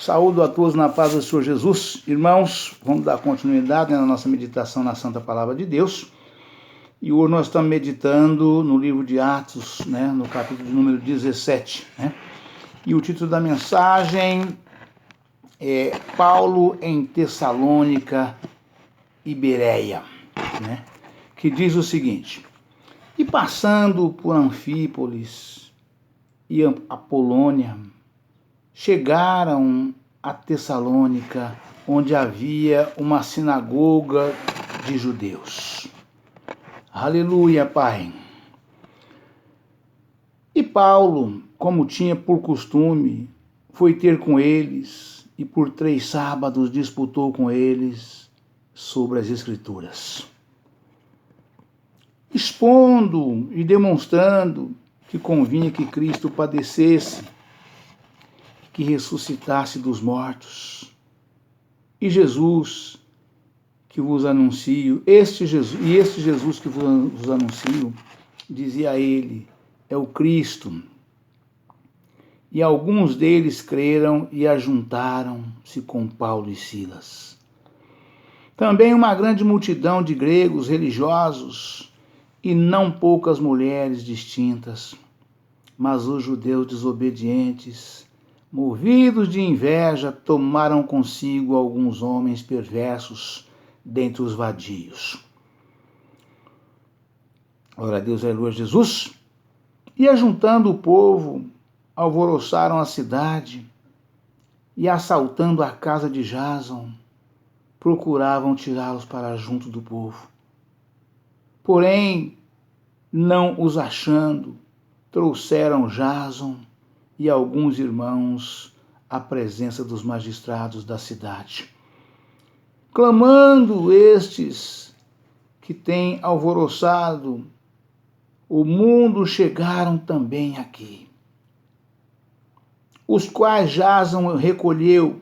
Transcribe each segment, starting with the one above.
Saúdo a todos na paz do Senhor Jesus. Irmãos, vamos dar continuidade na nossa meditação na Santa Palavra de Deus. E hoje nós estamos meditando no livro de Atos, no capítulo de número 17. E o título da mensagem é Paulo em Tessalônica e Bereia, que diz o seguinte: E passando por Anfípolis e Apolônia, chegaram a Tessalônica, onde havia uma sinagoga de judeus. Aleluia, Pai. E Paulo, como tinha por costume, foi ter com eles e por 3 sábados disputou com eles sobre as Escrituras, expondo e demonstrando que convinha que Cristo padecesse, que ressuscitasse dos mortos. E Jesus que vos anuncio, este Jesus que vos anuncio, dizia a ele, é o Cristo. E alguns deles creram e ajuntaram-se com Paulo e Silas. Também uma grande multidão de gregos religiosos e não poucas mulheres distintas, mas os judeus desobedientes, movidos de inveja, tomaram consigo alguns homens perversos dentre os vadios. Glória a Deus, aleluia, Jesus. E ajuntando o povo, alvoroçaram a cidade e, assaltando a casa de Jason, procuravam tirá-los para junto do povo. Porém, não os achando, trouxeram Jason e alguns irmãos à presença dos magistrados da cidade, clamando estes que têm alvoroçado o mundo chegaram também aqui, os quais Jason recolheu.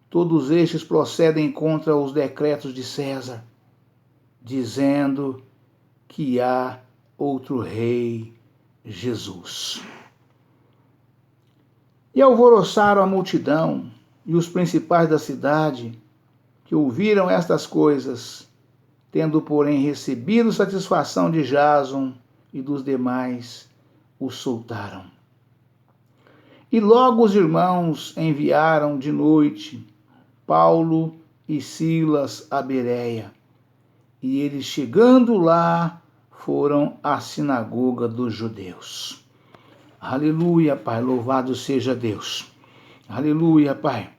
Todos estes procedem contra os decretos de César, dizendo que há outro rei, Jesus. E alvoroçaram a multidão e os principais da cidade, que ouviram estas coisas, tendo, porém, recebido satisfação de Jason e dos demais, os soltaram. E logo os irmãos enviaram de noite Paulo e Silas a Bereia, e eles, chegando lá, foram à sinagoga dos judeus. Aleluia, Pai, louvado seja Deus. Aleluia, Pai.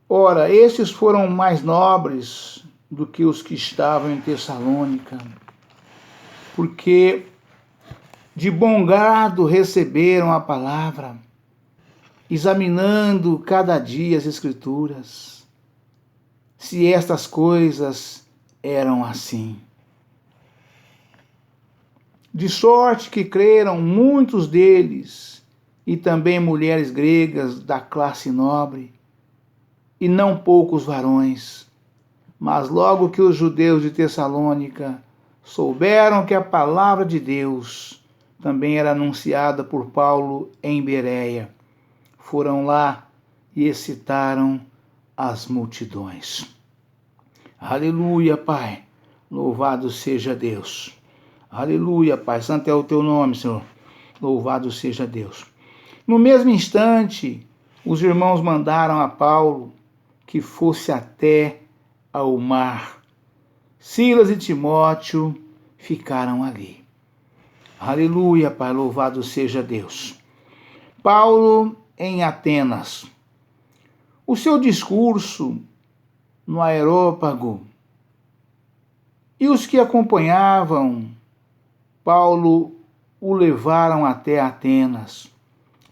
Ora, estes foram mais nobres do que os que estavam em Tessalônica, porque de bom grado receberam a palavra, examinando cada dia as Escrituras, se estas coisas eram assim. De sorte que creram muitos deles, e também mulheres gregas da classe nobre, e não poucos varões. Mas logo que os judeus de Tessalônica souberam que a palavra de Deus também era anunciada por Paulo em Bereia, foram lá e excitaram as multidões. Aleluia, Pai, louvado seja Deus. Aleluia, Pai, santo é o teu nome, Senhor, louvado seja Deus. No mesmo instante, os irmãos mandaram a Paulo que fosse até ao mar. Silas e Timóteo ficaram ali. Aleluia, Pai, louvado seja Deus. Paulo em Atenas. O seu discurso no Areópago e os que acompanhavam Paulo o levaram até Atenas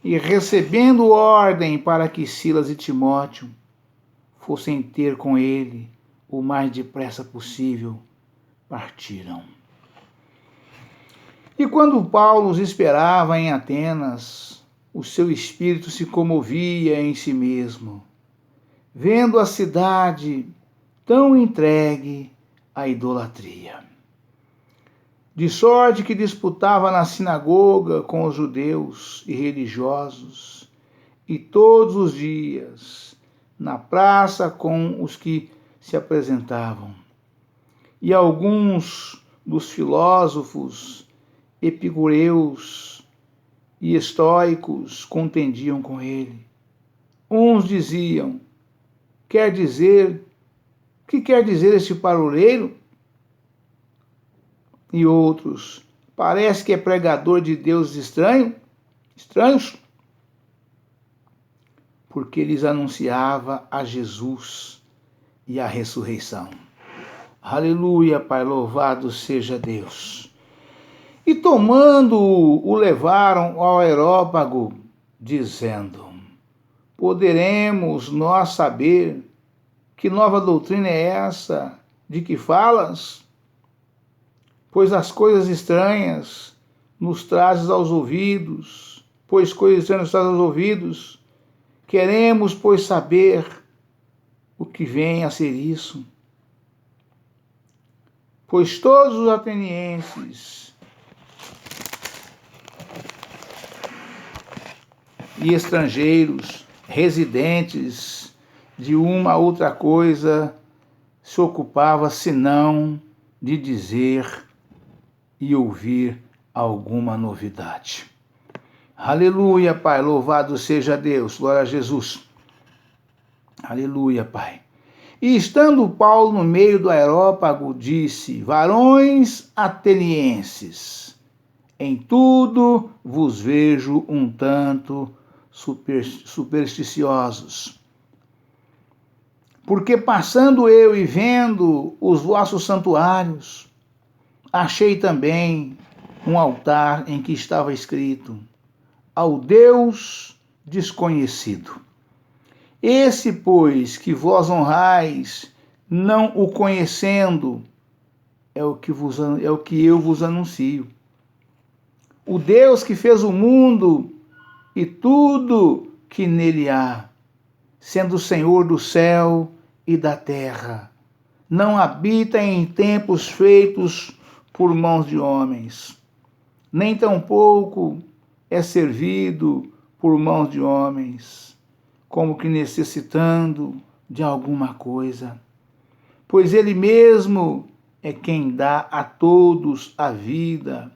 e, recebendo ordem para que Silas e Timóteo fossem ter com ele o mais depressa possível, partiram. E quando Paulo os esperava em Atenas, o seu espírito se comovia em si mesmo, vendo a cidade tão entregue à idolatria. De sorte que disputava na sinagoga com os judeus e religiosos, e todos os dias na praça com os que se apresentavam. E alguns dos filósofos epicureus e estoicos contendiam com ele. Uns diziam: que quer dizer este paroleiro? E outros: parece que é pregador de deuses estranhos, porque lhes anunciava a Jesus e a ressurreição. Aleluia, Pai, louvado seja Deus. E tomando-o, o levaram ao Areópago, dizendo: poderemos nós saber que nova doutrina é essa de que falas? Pois as coisas estranhas nos trazes aos ouvidos, queremos, pois, saber o que vem a ser isso. Pois todos os atenienses e estrangeiros, residentes de uma outra coisa, se ocupava senão de dizer e ouvir alguma novidade. Aleluia, Pai, louvado seja Deus, glória a Jesus. Aleluia, Pai. E estando Paulo no meio do Areópago, disse: varões atenienses, em tudo vos vejo um tanto supersticiosos. Porque passando eu e vendo os vossos santuários, achei também um altar em que estava escrito: ao Deus desconhecido. Esse, pois, que vós honrais, não o conhecendo, é o que eu vos anuncio. O Deus que fez o mundo e tudo que nele há, sendo o Senhor do céu e da terra, não habita em templos feitos por mãos de homens, nem tampouco é servido por mãos de homens, como que necessitando de alguma coisa, pois ele mesmo é quem dá a todos a vida,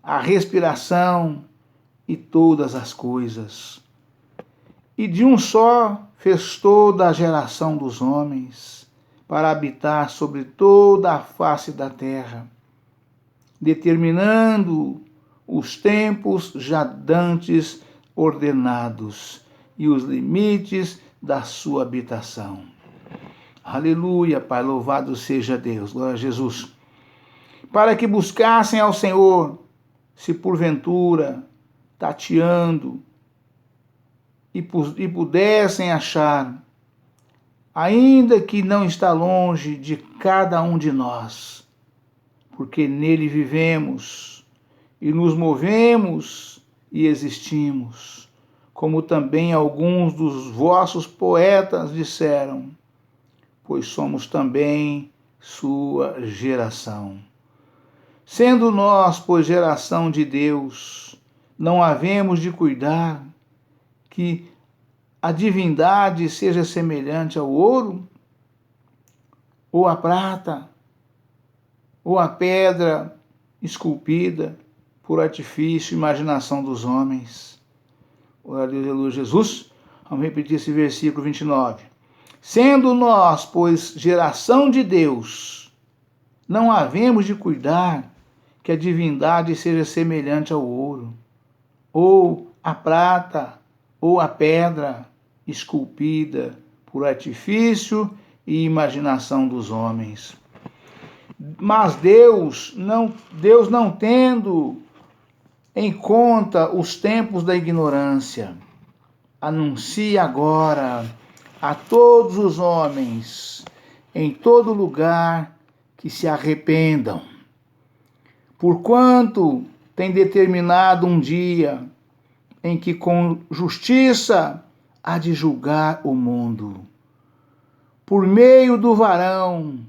a respiração e todas as coisas. E de um só fez toda a geração dos homens, para habitar sobre toda a face da terra, determinando os tempos já dantes ordenados e os limites da sua habitação. Aleluia, Pai, louvado seja Deus, glória a Jesus. Para que buscassem ao Senhor, se porventura, tateando, e pudessem achar, ainda que não está longe de cada um de nós, porque nele vivemos e nos movemos e existimos, como também alguns dos vossos poetas disseram, pois somos também sua geração. Sendo nós, pois, geração de Deus, não havemos de cuidar que a divindade seja semelhante ao ouro, ou à prata, ou à pedra esculpida por artifício e imaginação dos homens. Aleluia, Jesus. Vamos repetir esse versículo 29. Sendo nós, pois, geração de Deus, não havemos de cuidar que a divindade seja semelhante ao ouro, ou à prata, ou à pedra esculpida por artifício e imaginação dos homens. Mas Deus não tendo em conta os tempos da ignorância, anuncia agora a todos os homens, em todo lugar, que se arrependam. Porquanto tem determinado um dia em que com justiça há de julgar o mundo, por meio do varão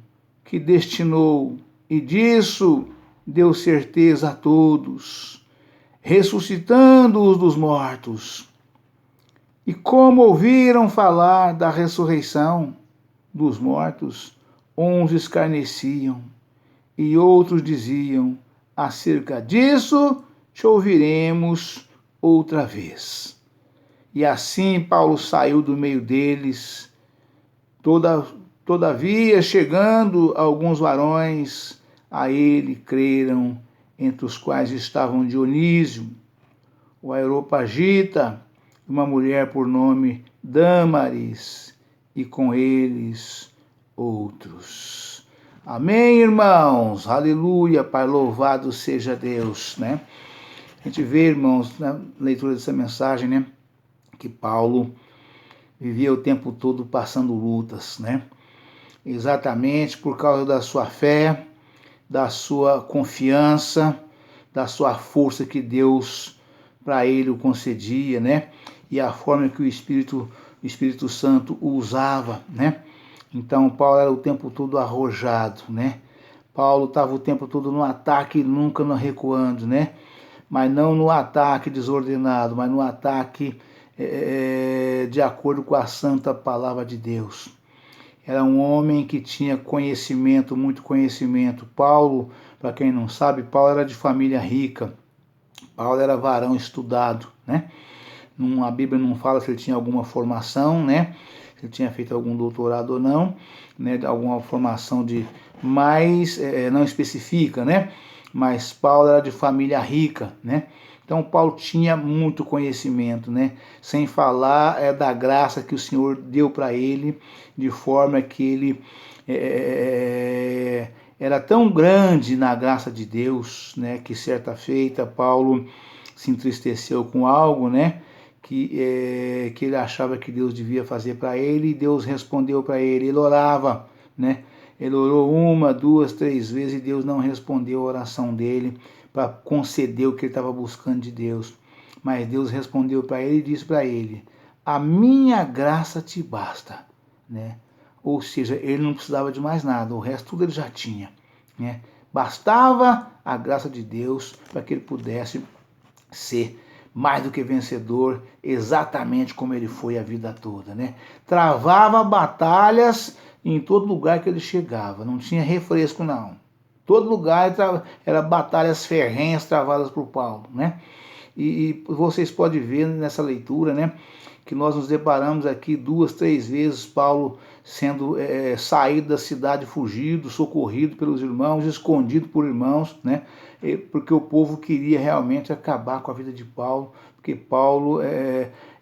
que destinou, e disso deu certeza a todos, ressuscitando-os dos mortos. E como ouviram falar da ressurreição dos mortos, uns escarneciam e outros diziam: acerca disso te ouviremos outra vez. E assim Paulo saiu do meio deles. Todavia, chegando alguns varões, a ele creram, entre os quais estavam Dionísio, o Areopagita, uma mulher por nome Dâmaris, e com eles outros. Amém, irmãos? Aleluia, Pai, louvado seja Deus, né? A gente vê, irmãos, na leitura dessa mensagem, né, que Paulo vivia o tempo todo passando lutas, né? Exatamente por causa da sua fé, da sua confiança, da sua força que Deus para ele o concedia, né? E a forma que o Espírito Santo o usava, né? Então Paulo era o tempo todo arrojado, né? Paulo estava o tempo todo no ataque e nunca no recuando, né? Mas não no ataque desordenado, mas no ataque de acordo com a santa palavra de Deus. Era um homem que tinha conhecimento, muito conhecimento. Paulo, para quem não sabe, Paulo era de família rica. Paulo era varão estudado, né? A Bíblia não fala se ele tinha alguma formação, né? Se ele tinha feito algum doutorado ou não, né? Alguma formação mas não especifica, né? Mas Paulo era de família rica, né? Então Paulo tinha muito conhecimento, né? Sem falar da graça que o Senhor deu para ele, de forma que ele era tão grande na graça de Deus, né? Que certa feita Paulo se entristeceu com algo, né? Que ele achava que Deus devia fazer para ele, e Deus respondeu para ele. Ele orava, né? Ele orou 1, 2, 3 vezes e Deus não respondeu a oração dele para conceder o que ele estava buscando de Deus. Mas Deus respondeu para ele e disse para ele: a minha graça te basta, né? Ou seja, ele não precisava de mais nada, o resto tudo ele já tinha, né? Bastava a graça de Deus para que ele pudesse ser mais do que vencedor, exatamente como ele foi a vida toda, né? Travava batalhas em todo lugar que ele chegava, não tinha refresco não. Todo lugar era batalhas ferrenhas travadas por Paulo, né? E vocês podem ver nessa leitura, né, que nós nos deparamos aqui 2, 3 vezes Paulo sendo saído da cidade, fugido, socorrido pelos irmãos, escondido por irmãos, né? Porque o povo queria realmente acabar com a vida de Paulo, porque Paulo,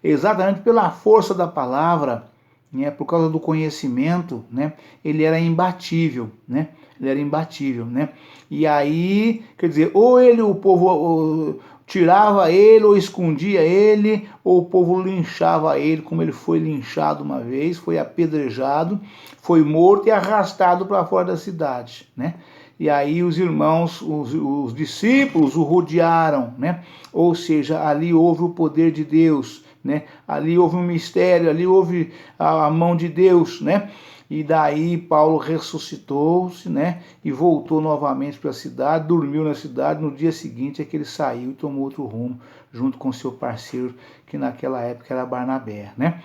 exatamente pela força da palavra, né, por causa do conhecimento, né, ele era imbatível, né? Ele era imbatível, né? E aí, quer dizer, o povo tirava ele ou escondia ele, ou o povo linchava ele, como ele foi linchado uma vez, foi apedrejado, foi morto e arrastado para fora da cidade, né? E aí os irmãos, os discípulos o rodearam, né? Ou seja, ali houve o poder de Deus, né? Ali houve um mistério, ali houve a mão de Deus, né? E daí Paulo ressuscitou-se, né? E voltou novamente para a cidade, dormiu na cidade. No dia seguinte é que ele saiu e tomou outro rumo, junto com seu parceiro, que naquela época era Barnabé, né?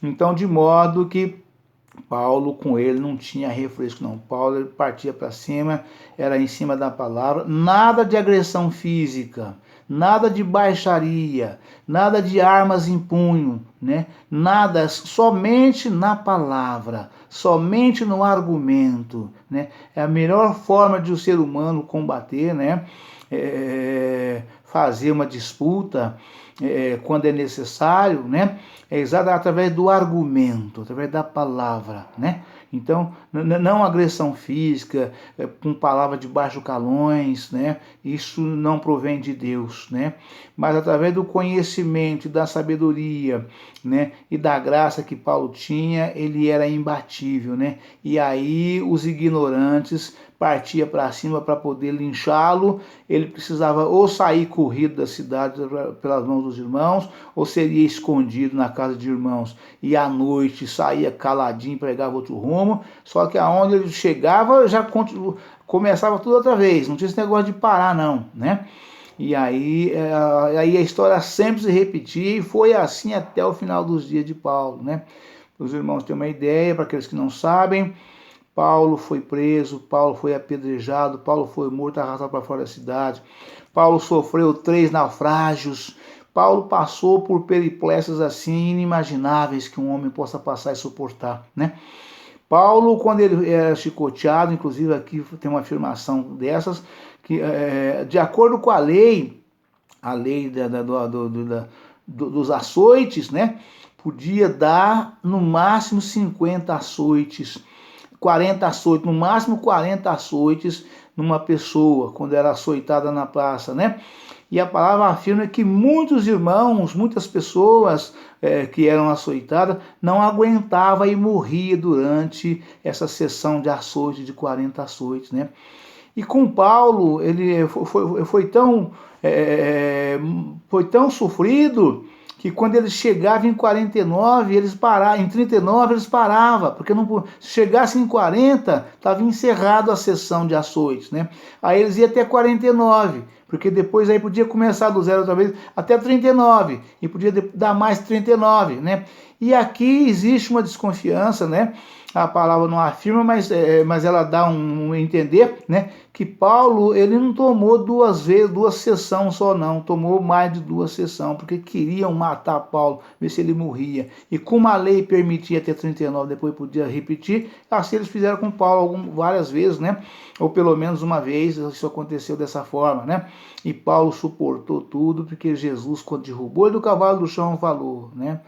Então, de modo que Paulo com ele não tinha refresco não. Paulo ele partia para cima, era em cima da palavra, nada de agressão física, nada de baixaria, nada de armas em punho, né? Nada, somente na palavra, somente no argumento, né? É a melhor forma de o ser humano combater, né? Fazer uma disputa quando é necessário, né? É exatamente através do argumento, através da palavra, né? Então, não agressão física, com palavra de baixo calões, né? Isso não provém de Deus, né? Mas através do conhecimento e da sabedoria, né? E da graça que Paulo tinha, ele era imbatível, né? E aí os ignorantes partia para cima para poder linchá-lo, ele precisava ou sair corrido da cidade pelas mãos dos irmãos, ou seria escondido na casa de irmãos, e à noite saía caladinho, pregava outro rumo, só que aonde ele chegava já começava tudo outra vez, não tinha esse negócio de parar não, né? E aí a história sempre se repetia e foi assim até o final dos dias de Paulo, né? Os irmãos têm uma ideia, para aqueles que não sabem, Paulo foi preso, Paulo foi apedrejado, Paulo foi morto, arrastado para fora da cidade, Paulo sofreu 3 naufrágios, Paulo passou por periplécias assim inimagináveis que um homem possa passar e suportar, né? Paulo, quando ele era chicoteado, inclusive aqui tem uma afirmação dessas, que de acordo com a lei dos açoites, né? Podia dar no máximo 50 açoites, 40 açoites, no máximo 40 açoites numa pessoa, quando era açoitada na praça, né? E a palavra afirma que muitos irmãos, muitas pessoas que eram açoitadas, não aguentavam e morria durante essa sessão de açoite, de 40 açoites, né? E com Paulo, ele foi tão sofrido que quando ele chegava em 49, eles paravam, em 39 eles paravam, porque não, se chegasse em 40, estava encerrado a sessão de açoites, né? Aí eles iam até 49, porque depois aí podia começar do zero outra vez, até 39, e podia dar mais 39, né? E aqui existe uma desconfiança, né? A palavra não afirma, mas ela dá um entender, né? Que Paulo, ele não tomou 2 vezes, 2 sessões só não, tomou mais de 2 sessões, porque queriam matar Paulo, ver se ele morria. E como a lei permitia até 39, depois podia repetir, assim eles fizeram com Paulo várias vezes, né? Ou pelo menos uma vez, isso aconteceu dessa forma, né? E Paulo suportou tudo, porque Jesus, quando derrubou ele do cavalo do chão, falou, né?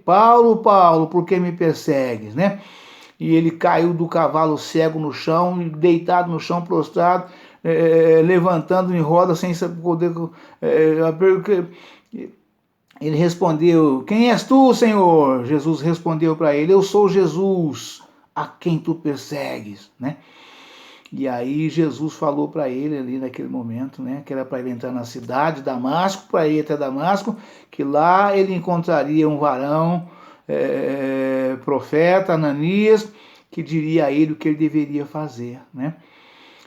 Paulo, Paulo, por que me persegues, né? E ele caiu do cavalo cego no chão, deitado no chão, prostrado, levantando em roda sem poder... Ele respondeu, quem és tu, Senhor? Jesus respondeu para ele, eu sou Jesus, a quem tu persegues, né? E aí Jesus falou para ele ali naquele momento, né, que era para ele entrar na cidade de Damasco, para ir até Damasco, que lá ele encontraria um varão, profeta, Ananias, que diria a ele o que ele deveria fazer, né?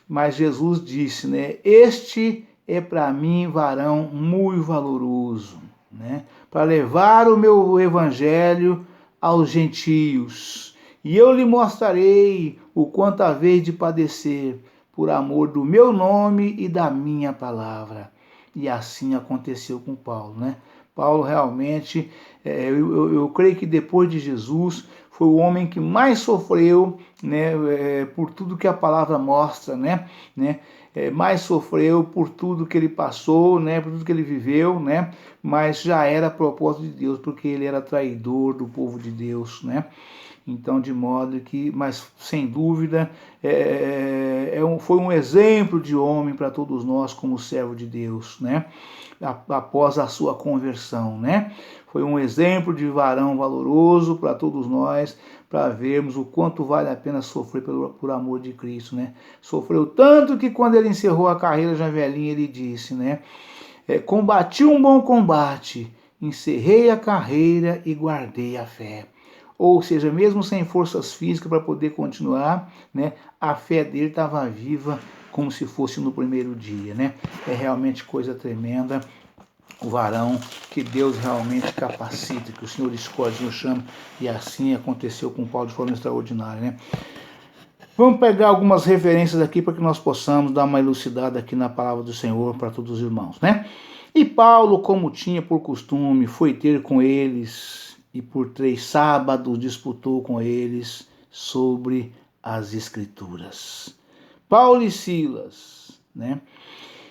Mas Jesus disse, né, este é para mim varão muito valoroso, né, para levar o meu evangelho aos gentios, e eu lhe mostrarei o quanto haveis de padecer por amor do meu nome e da minha palavra. E assim aconteceu com Paulo, né? Paulo realmente, eu creio que depois de Jesus, foi o homem que mais sofreu, né, por tudo que a palavra mostra, né? Mais sofreu por tudo que ele passou, né, por tudo que ele viveu, né? Mas já era propósito de Deus, porque ele era traidor do povo de Deus, né? Então, de modo que, mas sem dúvida, foi um exemplo de homem para todos nós como servo de Deus, né? Após a sua conversão, né? Foi um exemplo de varão valoroso para todos nós, para vermos o quanto vale a pena sofrer por amor de Cristo, né? Sofreu tanto que quando ele encerrou a carreira já velhinho, ele disse, né? Combati um bom combate, encerrei a carreira e guardei a fé. Ou seja, mesmo sem forças físicas para poder continuar, né, a fé dele estava viva como se fosse no primeiro dia, né? É realmente coisa tremenda. O varão que Deus realmente capacita, que o Senhor escolhe, nos chama, e assim aconteceu com Paulo de forma extraordinária, né? Vamos pegar algumas referências aqui para que nós possamos dar uma elucidada aqui na palavra do Senhor para todos os irmãos, né? E Paulo, como tinha por costume, foi ter com eles e por 3 sábados disputou com eles sobre as Escrituras. Paulo e Silas, né?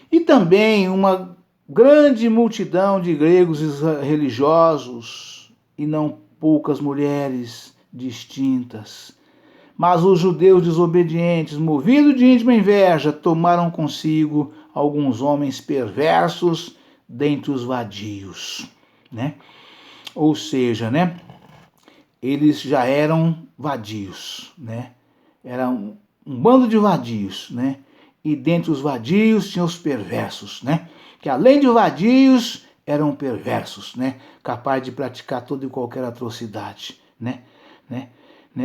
E também uma grande multidão de gregos religiosos e não poucas mulheres distintas. Mas os judeus desobedientes, movidos de íntima inveja, tomaram consigo alguns homens perversos dentre os vadios, né? Ou seja, né, eles já eram vadios, né? Era um bando de vadios, né? E dentre os vadios tinham os perversos, né? Que além de vadios, eram perversos, né? Capazes de praticar toda e qualquer atrocidade, né?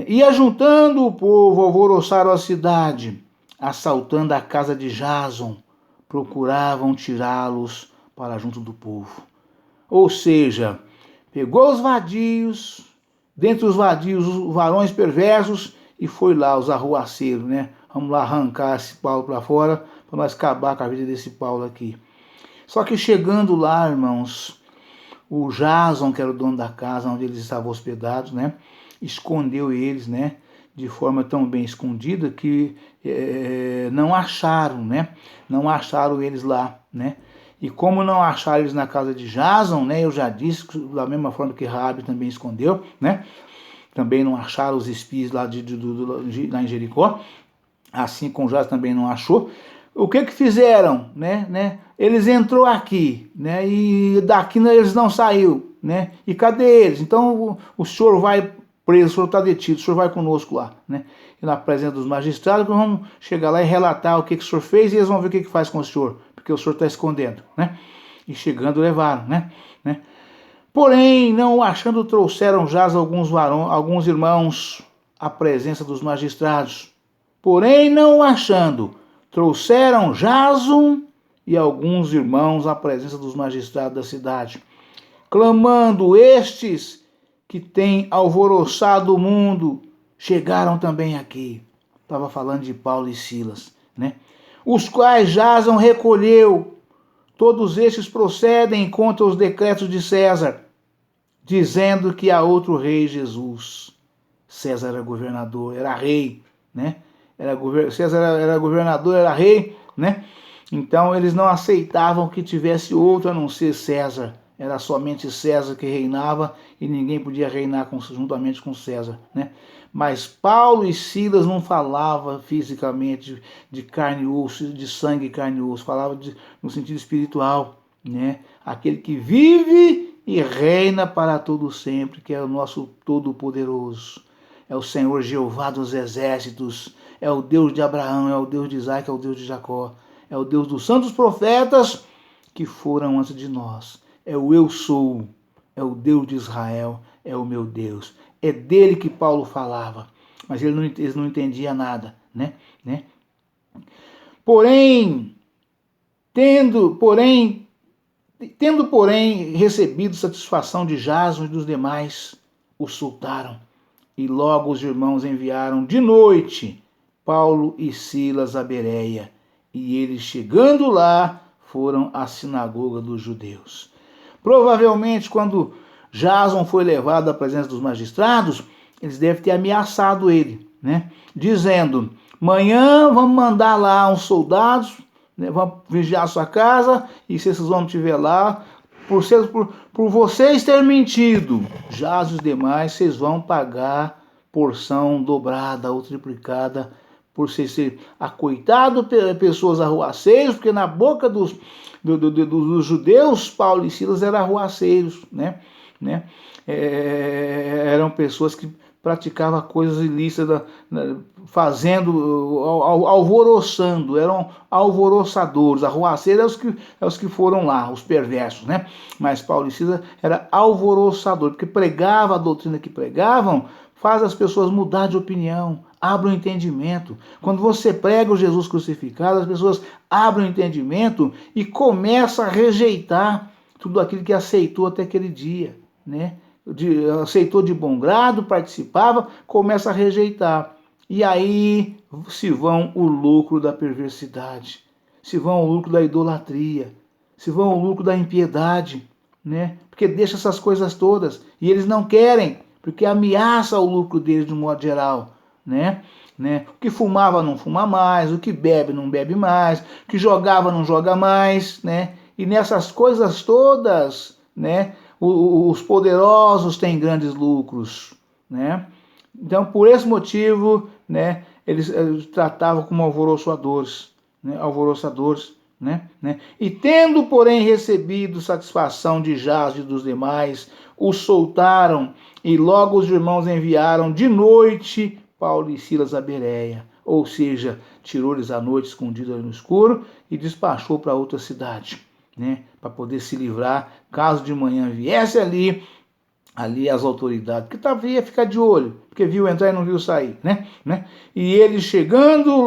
E ajuntando o povo, alvoroçaram a cidade, assaltando a casa de Jason, procuravam tirá-los para junto do povo. Ou seja, pegou os vadios, dentre os vadios, os varões perversos, e foi lá, os arruaceiros, né? Vamos lá arrancar esse Paulo para fora, para nós acabar com a vida desse Paulo aqui. Só que chegando lá, irmãos, o Jason, que era o dono da casa onde eles estavam hospedados, né? Escondeu eles, né? De forma tão bem escondida que não acharam, né? Não acharam eles lá, né? E como não acharam eles na casa de Jason, né? Eu já disse, da mesma forma que Raabe também escondeu, né? Também não acharam os espias lá lá em Jericó, assim como Jason também não achou. O que fizeram, né? Eles entrou aqui, né? E daqui eles não saiu, né? E cadê eles? Então o senhor vai preso, o senhor está detido, o senhor vai conosco lá, né? E na presença dos magistrados, nós vamos chegar lá e relatar o que o senhor fez e eles vão ver o que faz com o senhor, porque o senhor está escondendo, né? E chegando levaram, né? Porém, não achando, trouxeram já alguns irmãos à presença dos magistrados. Porém, não achando, trouxeram Jason e alguns irmãos à presença dos magistrados da cidade, clamando: estes que têm alvoroçado o mundo chegaram também aqui. Estava falando de Paulo e Silas, né? Os quais Jason recolheu. Todos estes procedem contra os decretos de César, dizendo que há outro rei, Jesus. César era governador, era rei, né? César era governador, era rei, né? Então eles não aceitavam que tivesse outro a não ser César. Era somente César que reinava e ninguém podia reinar juntamente com César, né? Mas Paulo e Silas não falavam fisicamente de carne e osso, de sangue e carne e osso, falavam no sentido espiritual, né? Aquele que vive e reina para todo sempre, que é o nosso Todo-Poderoso. É o Senhor Jeová dos exércitos, é o Deus de Abraão, é o Deus de Isaac, é o Deus de Jacó, é o Deus dos santos profetas que foram antes de nós. É o Eu Sou, é o Deus de Israel, é o meu Deus. É dele que Paulo falava, mas eles não entendiam nada, né? Tendo, porém, recebido satisfação de Jason e dos demais, o soltaram. E logo os irmãos enviaram de noite Paulo e Silas a Bereia. E eles, chegando lá, foram à sinagoga dos judeus. Provavelmente, quando Jason foi levado à presença dos magistrados, eles devem ter ameaçado ele, né? Dizendo: amanhã vamos mandar lá uns soldados, né? Vamos vigiar a sua casa, e se esses homens estiverem lá, por vocês terem mentido, já os demais, vocês vão pagar porção dobrada ou triplicada por ser acoitado pelas pessoas arruaceiros, porque na boca dos judeus, Paulo e Silas eram arruaceiros, né? Eram pessoas que praticavam coisas ilícitas, fazendo, alvoroçando, eram alvoroçadores. Arruaceiros é os que foram lá, os perversos, né? Mas Paulo e Silas era alvoroçador, porque pregava a doutrina que pregavam, faz as pessoas mudar de opinião, abre o entendimento. Quando você prega o Jesus crucificado, as pessoas abrem o entendimento e começam a rejeitar tudo aquilo que aceitou até aquele dia, né? Aceitou de bom grado, participava, começa a rejeitar. E aí se vão o lucro da perversidade, se vão o lucro da idolatria, se vão o lucro da impiedade, né? Porque deixa essas coisas todas e eles não querem, porque ameaça o lucro deles de um modo geral, né? O que fumava não fuma mais, o que bebe não bebe mais, o que jogava não joga mais, né? E nessas coisas todas, né, os poderosos têm grandes lucros, né? Então, por esse motivo, né, eles tratavam como alvoroçadores, né? E tendo, porém, recebido satisfação de Jason e dos demais, os soltaram, e logo os irmãos enviaram de noite Paulo e Silas a Bereia, ou seja, tirou-lhes à noite escondido ali no escuro e despachou para outra cidade, né, para poder se livrar, caso de manhã viesse ali ali as autoridades, porque ia ficar de olho, porque viu entrar e não viu sair, né? E eles chegando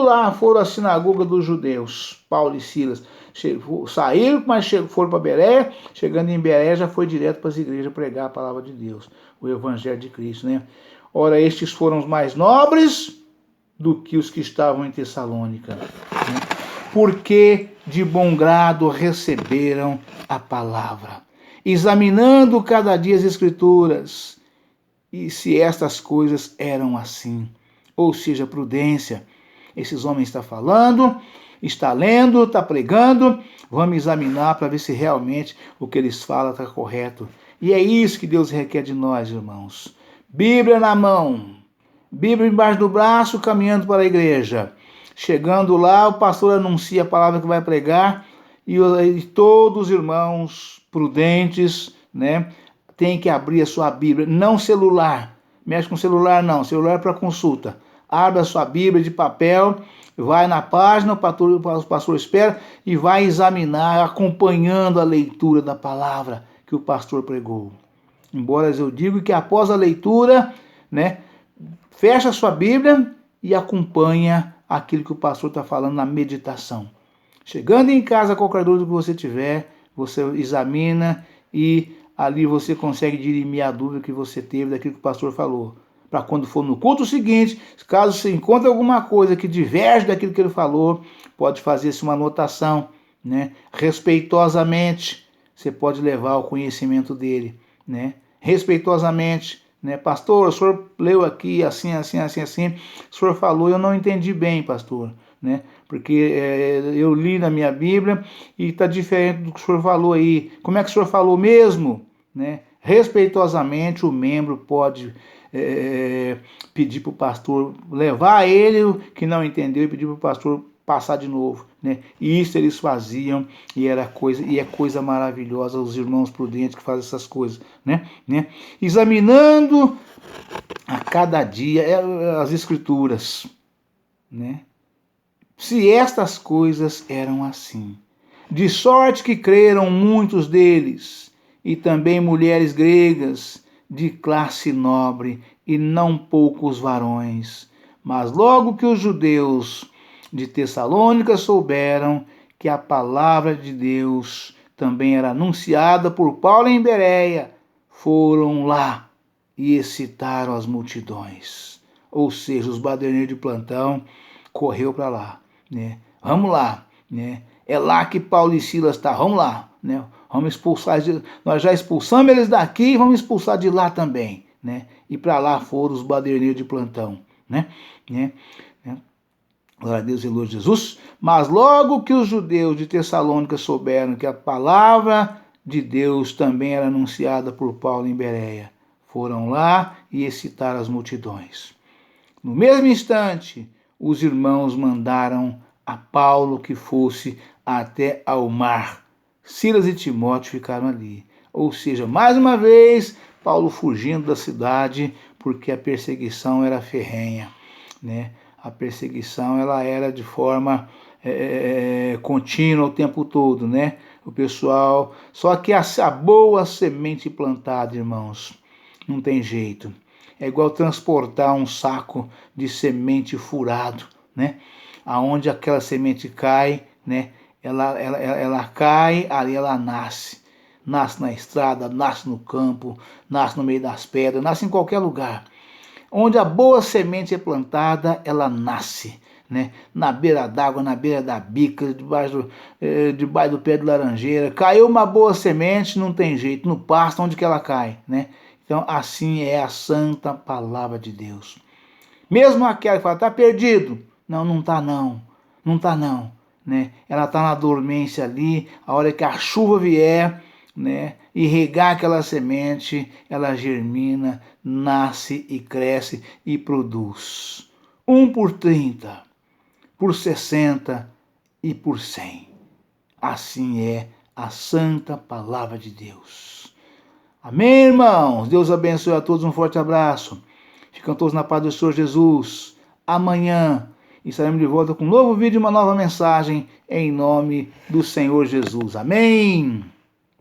lá, foram à sinagoga dos judeus, Paulo e Silas, saíram, mas foram para Bereia, chegando em Bereia já foi direto para as igrejas pregar a palavra de Deus, o evangelho de Cristo, né? Ora, estes foram os mais nobres do que os que estavam em Tessalônica, né? Porque de bom grado receberam a palavra, examinando cada dia as Escrituras, e se estas coisas eram assim. Ou seja, prudência. Esses homens estão falando, está lendo, está pregando, vamos examinar para ver se realmente o que eles falam está correto. E é isso que Deus requer de nós, irmãos. Bíblia na mão, Bíblia embaixo do braço, caminhando para a igreja. Chegando lá, o pastor anuncia a palavra que vai pregar, e todos os irmãos prudentes, né, tem que abrir a sua Bíblia, não celular, mexe com celular não, celular é para consulta, abre a sua Bíblia de papel, vai na página, o pastor espera e vai examinar, acompanhando a leitura da palavra que o pastor pregou. Embora eu diga que após a leitura, né, fecha a sua Bíblia e acompanha aquilo que o pastor está falando na meditação. Chegando em casa, qualquer dúvida que você tiver, você examina e ali você consegue dirimir a dúvida que você teve daquilo que o pastor falou. Para quando for no culto seguinte, caso você encontre alguma coisa que diverge daquilo que ele falou, pode fazer-se uma anotação, né? Respeitosamente, você pode levar ao conhecimento dele, né? Respeitosamente, né? Pastor, o senhor leu aqui assim, assim, assim, assim, o senhor falou, eu não entendi bem, pastor, né? Porque eu li na minha Bíblia e está diferente do que o senhor falou aí. Como é que o senhor falou mesmo? Né? Respeitosamente, o membro pode pedir para o pastor, levar ele que não entendeu e pedir para o pastor passar de novo, né? E isso eles faziam e é coisa maravilhosa, os irmãos prudentes que fazem essas coisas, né? Examinando a cada dia as Escrituras, né? Se estas coisas eram assim, de sorte que creram muitos deles, e também mulheres gregas de classe nobre, e não poucos varões. Mas logo que os judeus de Tessalônica souberam que a palavra de Deus também era anunciada por Paulo em Bereia, foram lá e excitaram as multidões. Ou seja, os baderneiros de plantão correu para lá, né? Vamos lá, né? É lá que Paulo e Silas estão, vamos lá, né? Vamos expulsar, nós já expulsamos eles daqui e vamos expulsar de lá também, né? E para lá foram os baderneiros de plantão, né? Glória a Deus e louvo Jesus. Mas logo que os judeus de Tessalônica souberam que a palavra de Deus também era anunciada por Paulo em Bereia, foram lá e excitaram as multidões. No mesmo instante, os irmãos mandaram a Paulo que fosse até ao mar. Silas e Timóteo ficaram ali. Ou seja, mais uma vez, Paulo fugindo da cidade porque a perseguição era ferrenha, né? A perseguição ela era de forma contínua o tempo todo, né? O pessoal... Só que a boa semente plantada, irmãos, não tem jeito. É igual transportar um saco de semente furado, né? Aonde aquela semente cai, né? Ela cai, ali ela nasce. Nasce na estrada, nasce no campo, nasce no meio das pedras, nasce em qualquer lugar. Onde a boa semente é plantada, ela nasce, né? Na beira d'água, na beira da bica, debaixo do pé de laranjeira. Caiu uma boa semente, não tem jeito, no pasto, onde que ela cai, né? Então, assim é a santa palavra de Deus. Mesmo aquela que fala, está perdido. Não, não está não. Não está não. Né? Ela está na dormência ali, a hora que a chuva vier, né, e regar aquela semente, ela germina, nasce e cresce e produz. 1 por 30, por 60 e por 100. Assim é a santa palavra de Deus. Amém, irmãos? Deus abençoe a todos, um forte abraço. Ficam todos na paz do Senhor Jesus. Amanhã estaremos de volta com um novo vídeo e uma nova mensagem em nome do Senhor Jesus. Amém?